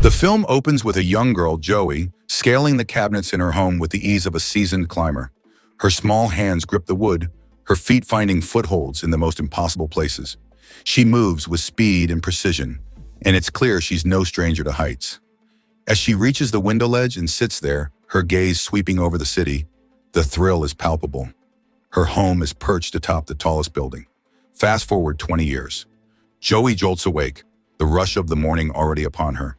The film opens with a young girl, Joey, scaling the cabinets in her home with the ease of a seasoned climber. Her small hands grip the wood, her feet finding footholds in the most impossible places. She moves with speed and precision, and it's clear she's no stranger to heights. As she reaches the window ledge and sits there, her gaze sweeping over the city, the thrill is palpable. Her home is perched atop the tallest building. Fast forward 20 years. Joey jolts awake, the rush of the morning already upon her.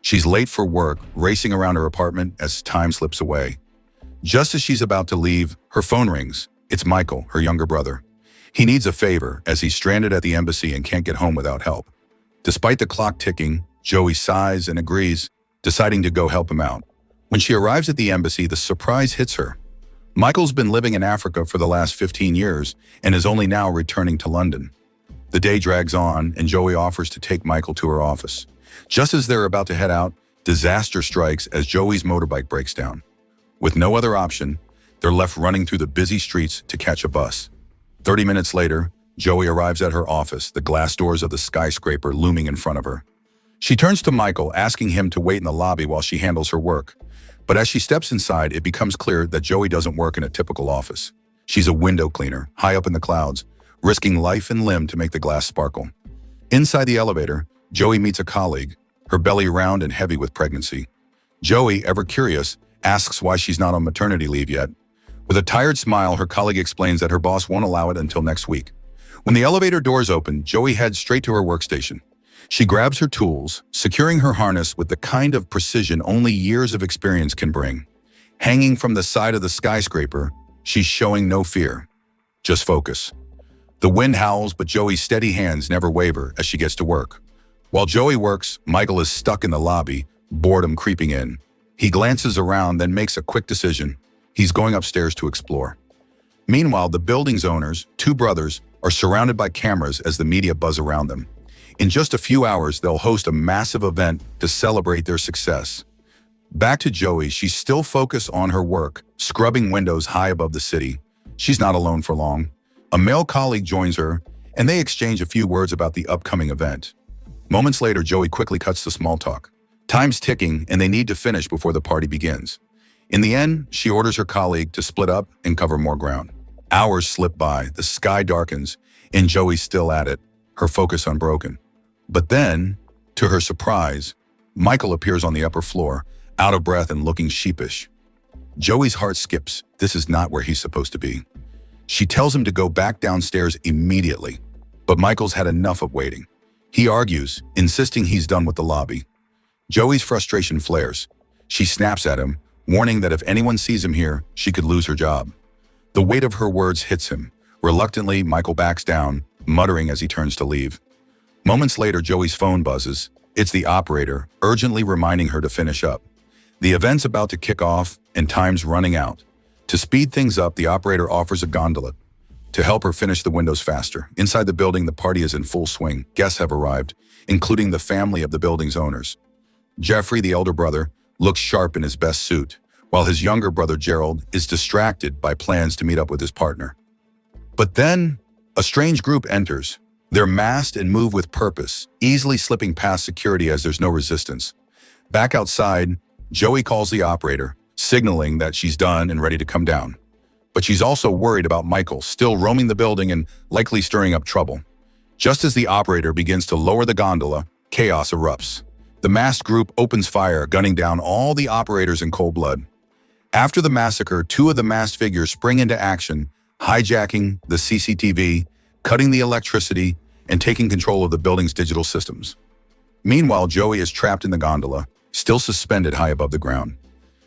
She's late for work, racing around her apartment as time slips away. Just as she's about to leave, her phone rings. It's Michael, her younger brother. He needs a favor as he's stranded at the embassy and can't get home without help. Despite the clock ticking, Joey sighs and agrees, deciding to go help him out. When she arrives at the embassy, the surprise hits her. Michael's been living in Africa for the last 15 years and is only now returning to London. The day drags on, and Joey offers to take Michael to her office. Just as they're about to head out, disaster strikes as Joey's motorbike breaks down. With no other option, they're left running through the busy streets to catch a bus. 30 minutes later, Joey arrives at her office, the glass doors of the skyscraper looming in front of her. She turns to Michael, asking him to wait in the lobby while she handles her work. But as she steps inside, it becomes clear that Joey doesn't work in a typical office. She's a window cleaner, high up in the clouds, risking life and limb to make the glass sparkle. Inside the elevator, Joey meets a colleague, her belly round and heavy with pregnancy. Joey, ever curious, asks why she's not on maternity leave yet. With a tired smile, her colleague explains that her boss won't allow it until next week. When the elevator doors open, Joey heads straight to her workstation. She grabs her tools, securing her harness with the kind of precision only years of experience can bring. Hanging from the side of the skyscraper, she's showing no fear, just focus. The wind howls, but Joey's steady hands never waver as she gets to work. While Joey works, Michael is stuck in the lobby, boredom creeping in. He glances around, then makes a quick decision. He's going upstairs to explore. Meanwhile, the building's owners, two brothers, are surrounded by cameras as the media buzz around them. In just a few hours, they'll host a massive event to celebrate their success. Back to Joey, she's still focused on her work, scrubbing windows high above the city. She's not alone for long. A male colleague joins her, and they exchange a few words about the upcoming event. Moments later, Joey quickly cuts the small talk. Time's ticking, and they need to finish before the party begins. In the end, she orders her colleague to split up and cover more ground. Hours slip by, the sky darkens, and Joey's still at it, her focus unbroken. But then, to her surprise, Michael appears on the upper floor, out of breath and looking sheepish. Joey's heart skips. This is not where he's supposed to be. She tells him to go back downstairs immediately, but Michael's had enough of waiting. He argues, insisting he's done with the lobby. Joey's frustration flares. She snaps at him, warning that if anyone sees him here, she could lose her job. The weight of her words hits him. Reluctantly, Michael backs down, muttering as he turns to leave. Moments later, Joey's phone buzzes. It's the operator, urgently reminding her to finish up. The event's about to kick off, and time's running out. To speed things up, the operator offers a gondola to help her finish the windows faster. Inside the building, the party is in full swing. Guests have arrived, including the family of the building's owners. Jeffrey, the elder brother, looks sharp in his best suit, while his younger brother, Gerald, is distracted by plans to meet up with his partner. But then, a strange group enters. They're masked and move with purpose, easily slipping past security as there's no resistance. Back outside, Joey calls the operator, signaling that she's done and ready to come down. But she's also worried about Michael, still roaming the building and likely stirring up trouble. Just as the operator begins to lower the gondola, chaos erupts. The masked group opens fire, gunning down all the operators in cold blood. After the massacre, two of the masked figures spring into action, hijacking the CCTV, cutting the electricity, and taking control of the building's digital systems. Meanwhile, Joey is trapped in the gondola, still suspended high above the ground.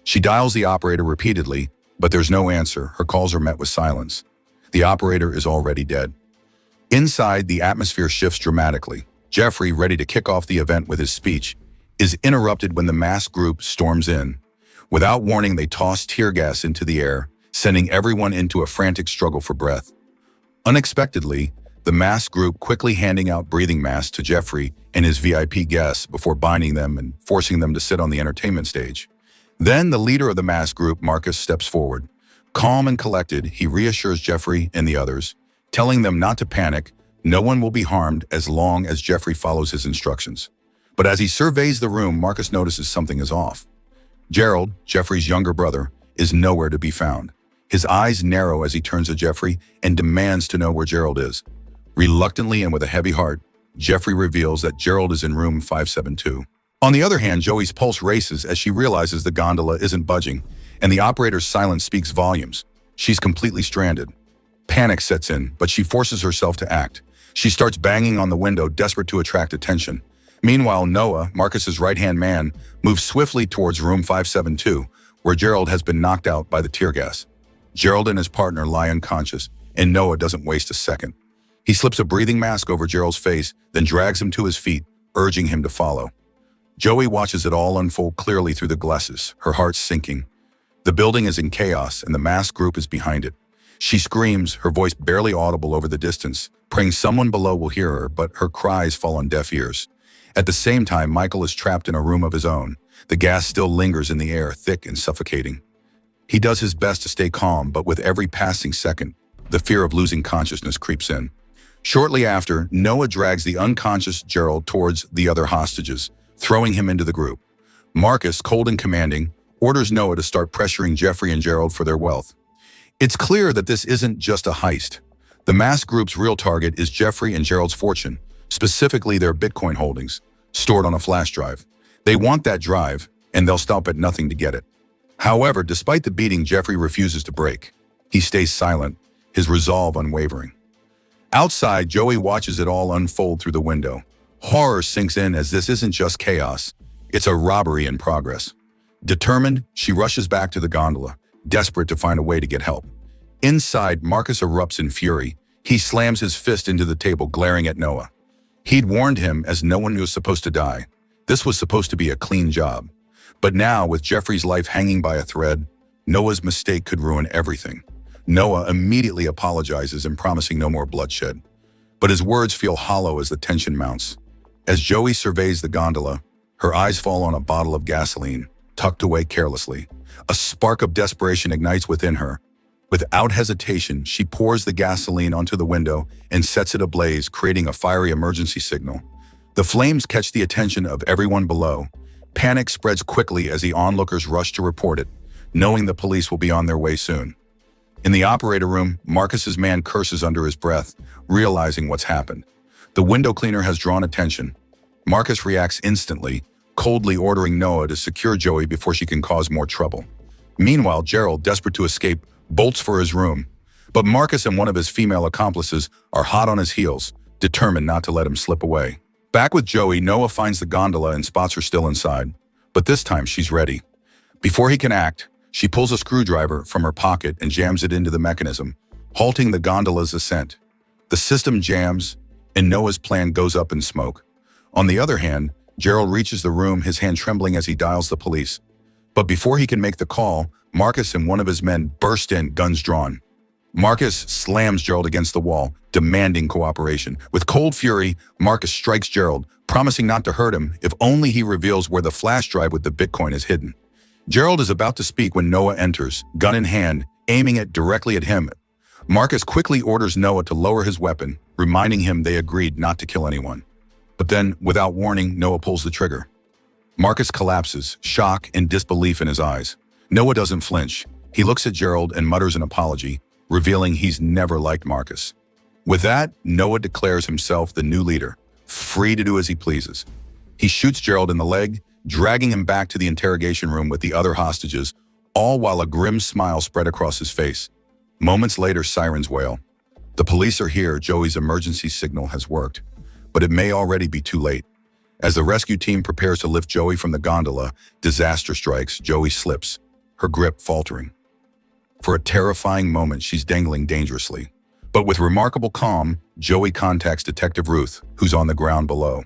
She dials the operator repeatedly, but there's no answer. Her calls are met with silence. The operator is already dead. Inside, the atmosphere shifts dramatically. Jeffrey, ready to kick off the event with his speech, is interrupted when the masked group storms in. Without warning, they toss tear gas into the air, sending everyone into a frantic struggle for breath. Unexpectedly, the masked group quickly handing out breathing masks to Jeffrey and his VIP guests before binding them and forcing them to sit on the entertainment stage. Then the leader of the masked group, Marcus, steps forward. Calm and collected, he reassures Jeffrey and the others, telling them not to panic. No one will be harmed as long as Jeffrey follows his instructions. But as he surveys the room, Marcus notices something is off. Gerald, Jeffrey's younger brother, is nowhere to be found. His eyes narrow as he turns to Jeffrey and demands to know where Gerald is. Reluctantly and with a heavy heart, Jeffrey reveals that Gerald is in room 572. On the other hand, Joey's pulse races as she realizes the gondola isn't budging, and the operator's silence speaks volumes. She's completely stranded. Panic sets in, but she forces herself to act. She starts banging on the window, desperate to attract attention. Meanwhile, Noah, Marcus's right-hand man, moves swiftly towards room 572, where Gerald has been knocked out by the tear gas. Gerald and his partner lie unconscious, and Noah doesn't waste a second. He slips a breathing mask over Gerald's face, then drags him to his feet, urging him to follow. Joey watches it all unfold clearly through the glasses, her heart sinking. The building is in chaos, and the masked group is behind it. She screams, her voice barely audible over the distance, praying someone below will hear her, but her cries fall on deaf ears. At the same time, Michael is trapped in a room of his own. The gas still lingers in the air, thick and suffocating. He does his best to stay calm, but with every passing second, the fear of losing consciousness creeps in. Shortly after, Noah drags the unconscious Gerald towards the other hostages, throwing him into the group. Marcus, cold and commanding, orders Noah to start pressuring Jeffrey and Gerald for their wealth. It's clear that this isn't just a heist. The masked group's real target is Jeffrey and Gerald's fortune, specifically their Bitcoin holdings, stored on a flash drive. They want that drive, and they'll stop at nothing to get it. However, despite the beating, Jeffrey refuses to break. He stays silent, his resolve unwavering. Outside, Joey watches it all unfold through the window. Horror sinks in as this isn't just chaos, it's a robbery in progress. Determined, she rushes back to the gondola, desperate to find a way to get help. Inside, Marcus erupts in fury. He slams his fist into the table, glaring at Noah. He'd warned him as no one was supposed to die. This was supposed to be a clean job. But now, with Jeffrey's life hanging by a thread, Noah's mistake could ruin everything. Noah immediately apologizes and promising no more bloodshed. But his words feel hollow as the tension mounts. As Joey surveys the gondola, her eyes fall on a bottle of gasoline, tucked away carelessly. A spark of desperation ignites within her. Without hesitation, she pours the gasoline onto the window and sets it ablaze, creating a fiery emergency signal. The flames catch the attention of everyone below. Panic spreads quickly as the onlookers rush to report it, knowing the police will be on their way soon. In the operator room, Marcus's man curses under his breath, realizing what's happened. The window cleaner has drawn attention. Marcus reacts instantly, coldly ordering Noah to secure Joey before she can cause more trouble. Meanwhile, Gerald, desperate to escape, bolts for his room. But Marcus and one of his female accomplices are hot on his heels, determined not to let him slip away. Back with Joey, Noah finds the gondola and spots her still inside. But this time, she's ready. Before he can act, she pulls a screwdriver from her pocket and jams it into the mechanism, halting the gondola's ascent. The system jams, and Noah's plan goes up in smoke. On the other hand, Gerald reaches the room, his hand trembling as he dials the police. But before he can make the call, Marcus and one of his men burst in, guns drawn. Marcus slams Gerald against the wall, demanding cooperation. With cold fury, Marcus strikes Gerald, promising not to hurt him if only he reveals where the flash drive with the Bitcoin is hidden. Gerald is about to speak when Noah enters, gun in hand, aiming it directly at him. Marcus quickly orders Noah to lower his weapon, reminding him they agreed not to kill anyone. But then, without warning, Noah pulls the trigger. Marcus collapses, shock and disbelief in his eyes. Noah doesn't flinch. He looks at Gerald and mutters an apology, revealing he's never liked Marcus. With that, Noah declares himself the new leader, free to do as he pleases. He shoots Gerald in the leg, dragging him back to the interrogation room with the other hostages, all while a grim smile spread across his face. Moments later, sirens wail. The police are here. Joey's emergency signal has worked, but it may already be too late. As the rescue team prepares to lift Joey from the gondola, disaster strikes. Joey slips, her grip faltering. For a terrifying moment, she's dangling dangerously. But with remarkable calm, Joey contacts Detective Ruth, who's on the ground below.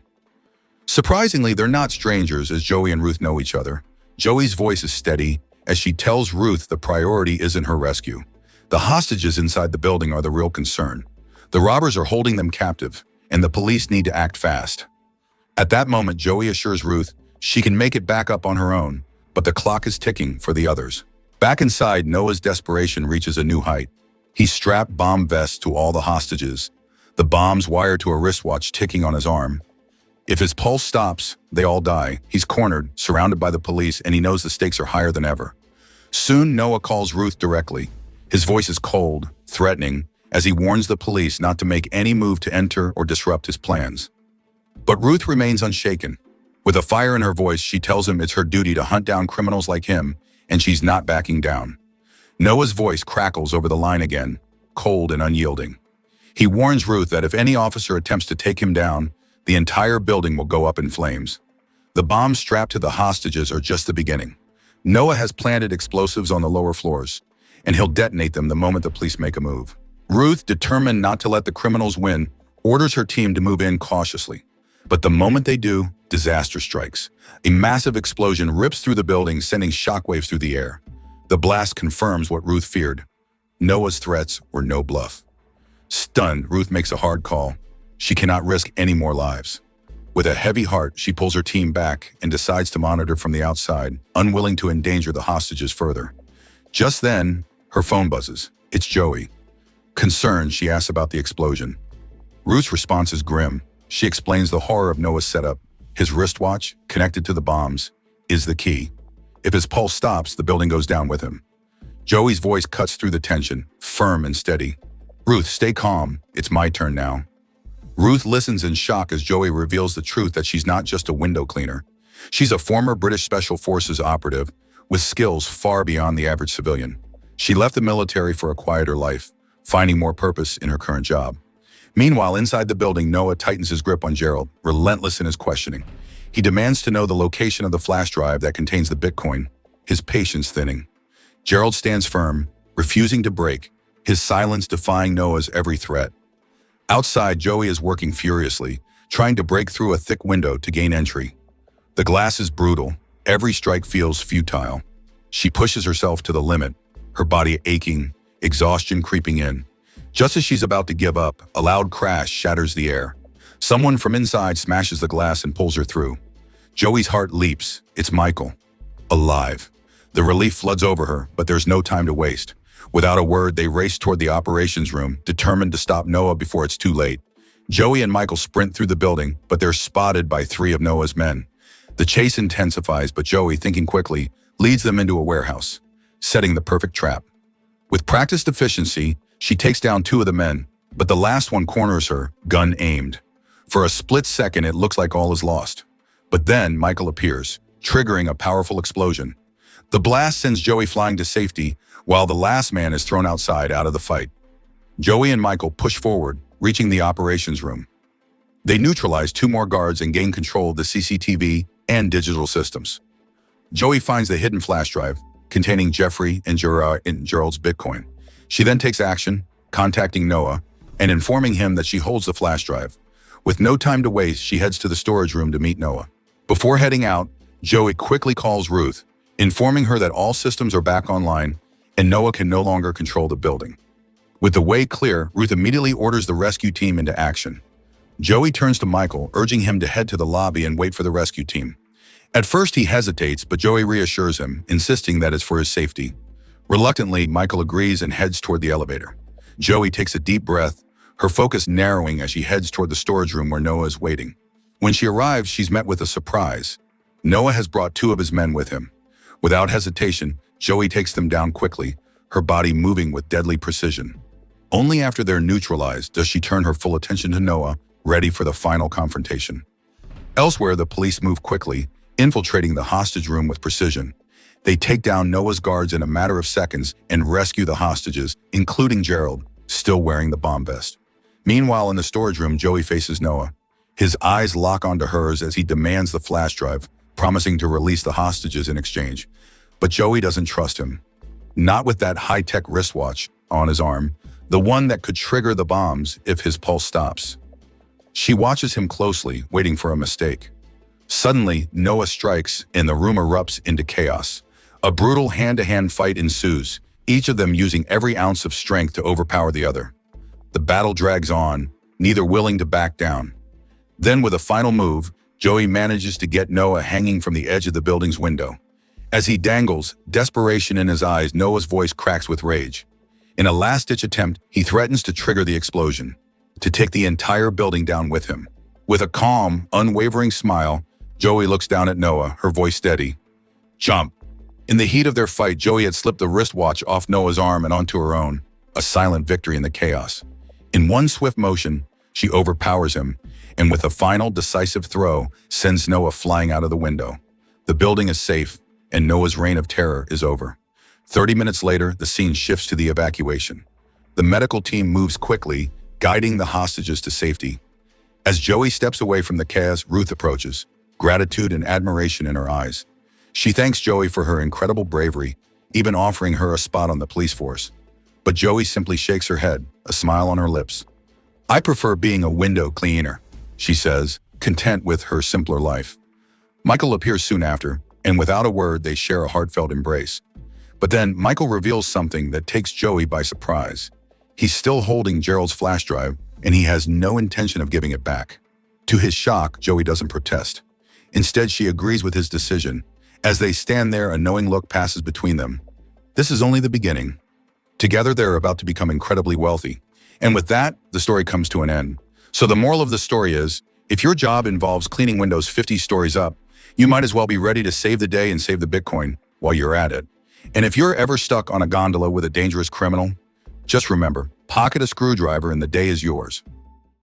Surprisingly, they're not strangers as Joey and Ruth know each other. Joey's voice is steady as she tells Ruth the priority isn't her rescue. The hostages inside the building are the real concern. The robbers are holding them captive, and the police need to act fast. At that moment, Joey assures Ruth she can make it back up on her own, but the clock is ticking for the others. Back inside, Noah's desperation reaches a new height. He strapped bomb vests to all the hostages, the bombs wired to a wristwatch ticking on his arm. If his pulse stops, they all die. He's cornered, surrounded by the police, and he knows the stakes are higher than ever. Soon, Noah calls Ruth directly. His voice is cold, threatening, as he warns the police not to make any move to enter or disrupt his plans. But Ruth remains unshaken. With a fire in her voice, she tells him it's her duty to hunt down criminals like him, and she's not backing down. Noah's voice crackles over the line again, cold and unyielding. He warns Ruth that if any officer attempts to take him down, the entire building will go up in flames. The bombs strapped to the hostages are just the beginning. Noah has planted explosives on the lower floors, and he'll detonate them the moment the police make a move. Ruth, determined not to let the criminals win, orders her team to move in cautiously. But the moment they do, disaster strikes. A massive explosion rips through the building, sending shockwaves through the air. The blast confirms what Ruth feared. Noah's threats were no bluff. Stunned, Ruth makes a hard call. She cannot risk any more lives. With a heavy heart, she pulls her team back and decides to monitor from the outside, unwilling to endanger the hostages further. Just then, her phone buzzes. It's Joey. Concerned, she asks about the explosion. Ruth's response is grim. She explains the horror of Noah's setup. His wristwatch, connected to the bombs, is the key. If his pulse stops, the building goes down with him. Joey's voice cuts through the tension, firm and steady. Ruth, stay calm. It's my turn now. Ruth listens in shock as Joey reveals the truth that she's not just a window cleaner. She's a former British Special Forces operative with skills far beyond the average civilian. She left the military for a quieter life, finding more purpose in her current job. Meanwhile, inside the building, Noah tightens his grip on Gerald, relentless in his questioning. He demands to know the location of the flash drive that contains the Bitcoin, his patience thinning. Gerald stands firm, refusing to break, his silence defying Noah's every threat. Outside, Joey is working furiously, trying to break through a thick window to gain entry. The glass is brutal. Every strike feels futile. She pushes herself to the limit, her body aching, exhaustion creeping in. Just as she's about to give up, a loud crash shatters the air. Someone from inside smashes the glass and pulls her through. Joey's heart leaps. It's Michael. Alive. The relief floods over her, but there's no time to waste. Without a word, they race toward the operations room, determined to stop Noah before it's too late. Joey and Michael sprint through the building, but they're spotted by 3 of Noah's men. The chase intensifies, but Joey, thinking quickly, leads them into a warehouse, setting the perfect trap. With practiced efficiency, she takes down 2 of the men, but the last one corners her, gun aimed. For a split second, it looks like all is lost. But then Michael appears, triggering a powerful explosion. The blast sends Joey flying to safety, while the last man is thrown outside out of the fight. Joey and Michael push forward, reaching the operations room. They neutralize 2 more guards and gain control of the CCTV and digital systems. Joey finds the hidden flash drive, containing Jeffrey and Gerald's Bitcoin. She then takes action, contacting Noah and informing him that she holds the flash drive. With no time to waste, she heads to the storage room to meet Noah. Before heading out, Joey quickly calls Ruth, informing her that all systems are back online and Noah can no longer control the building. With the way clear, Ruth immediately orders the rescue team into action. Joey turns to Michael, urging him to head to the lobby and wait for the rescue team. At first, he hesitates, but Joey reassures him, insisting that it's for his safety. Reluctantly, Michael agrees and heads toward the elevator. Joey takes a deep breath, her focus narrowing as she heads toward the storage room where Noah is waiting. When she arrives, she's met with a surprise. Noah has brought 2 of his men with him. Without hesitation, Joey takes them down quickly, her body moving with deadly precision. Only after they're neutralized does she turn her full attention to Noah, ready for the final confrontation. Elsewhere, the police move quickly, infiltrating the hostage room with precision. They take down Noah's guards in a matter of seconds and rescue the hostages, including Gerald, still wearing the bomb vest. Meanwhile, in the storage room, Joey faces Noah. His eyes lock onto hers as he demands the flash drive, promising to release the hostages in exchange. But Joey doesn't trust him. Not with that high-tech wristwatch on his arm, the one that could trigger the bombs if his pulse stops. She watches him closely, waiting for a mistake. Suddenly, Noah strikes and the room erupts into chaos. A brutal hand-to-hand fight ensues, each of them using every ounce of strength to overpower the other. The battle drags on, neither willing to back down. Then, with a final move, Joey manages to get Noah hanging from the edge of the building's window. As he dangles, desperation in his eyes, Noah's voice cracks with rage. In a last-ditch attempt, he threatens to trigger the explosion, to take the entire building down with him. With a calm, unwavering smile, Joey looks down at Noah, her voice steady. Jump. In the heat of their fight, Joey had slipped the wristwatch off Noah's arm and onto her own, a silent victory in the chaos. In one swift motion, she overpowers him, and with a final, decisive throw, sends Noah flying out of the window. The building is safe, and Noah's reign of terror is over. 30 minutes later, the scene shifts to the evacuation. The medical team moves quickly, guiding the hostages to safety. As Joey steps away from the chaos, Ruth approaches, gratitude and admiration in her eyes. She thanks Joey for her incredible bravery, even offering her a spot on the police force. But Joey simply shakes her head, a smile on her lips. I prefer being a window cleaner, she says, content with her simpler life. Michael appears soon after, and without a word, they share a heartfelt embrace. But then Michael reveals something that takes Joey by surprise. He's still holding Gerald's flash drive, and he has no intention of giving it back. To his shock, Joey doesn't protest. Instead, she agrees with his decision. As they stand there, a knowing look passes between them. This is only the beginning. Together, they're about to become incredibly wealthy. And with that, the story comes to an end. So the moral of the story is, if your job involves cleaning windows 50 stories up, you might as well be ready to save the day and save the Bitcoin while you're at it. And if you're ever stuck on a gondola with a dangerous criminal, just remember, pocket a screwdriver and the day is yours.